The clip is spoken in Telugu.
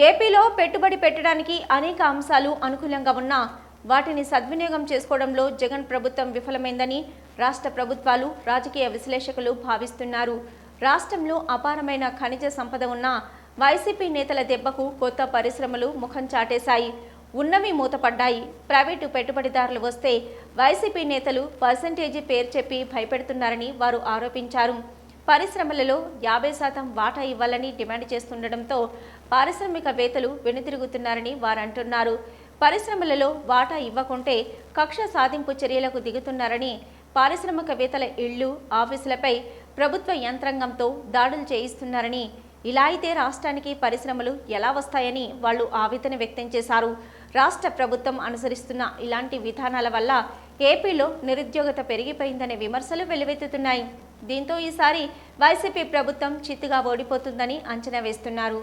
ఏపీలో పెట్టుబడి పెట్టడానికి అనేక అంశాలు అనుకూలంగా ఉన్నా వాటిని సద్వినియోగం చేసుకోవడంలో జగన్ ప్రభుత్వం విఫలమైందని రాష్ట్ర ప్రభుత్వాలు రాజకీయ విశ్లేషకులు భావిస్తున్నారు. రాష్ట్రంలో అపారమైన ఖనిజ సంపద ఉన్న వైసీపీ నేతల దెబ్బకు కొత్త పరిశ్రమలు ముఖం చాటేశాయి. ఉన్నవి మూతపడ్డాయి. ప్రైవేటు పెట్టుబడిదారులు వస్తే వైసీపీ నేతలు పర్సెంటేజీ పేరు చెప్పి భయపెడుతున్నారని వారు ఆరోపించారు. పరిశ్రమలలో 50% వాటా ఇవ్వాలని డిమాండ్ చేస్తుండటంతో పారిశ్రామికవేత్తలు వెనుతిరుగుతున్నారని వారు అంటున్నారు. పరిశ్రమలలో వాటా ఇవ్వకుంటే కక్ష సాధింపు చర్యలకు దిగుతున్నారని, పారిశ్రామికవేత్తల ఇళ్లు, ఆఫీసులపై ప్రభుత్వ యంత్రాంగంతో దాడులు చేయిస్తున్నారని, ఇలా అయితే రాష్ట్రానికి పరిశ్రమలు ఎలా వస్తాయని వాళ్ళు ఆవేదన వ్యక్తం చేశారు. రాష్ట్ర ప్రభుత్వం అనుసరిస్తున్న ఇలాంటి విధానాల వల్ల ఏపీలో నిరుద్యోగత పెరిగిపోయిందనే విమర్శలు వెల్లువెత్తుతున్నాయి. దీంతో ఈసారి వైసీపీ ప్రభుత్వం చిత్తుగా ఓడిపోతుందని అంచనా వేస్తున్నారు.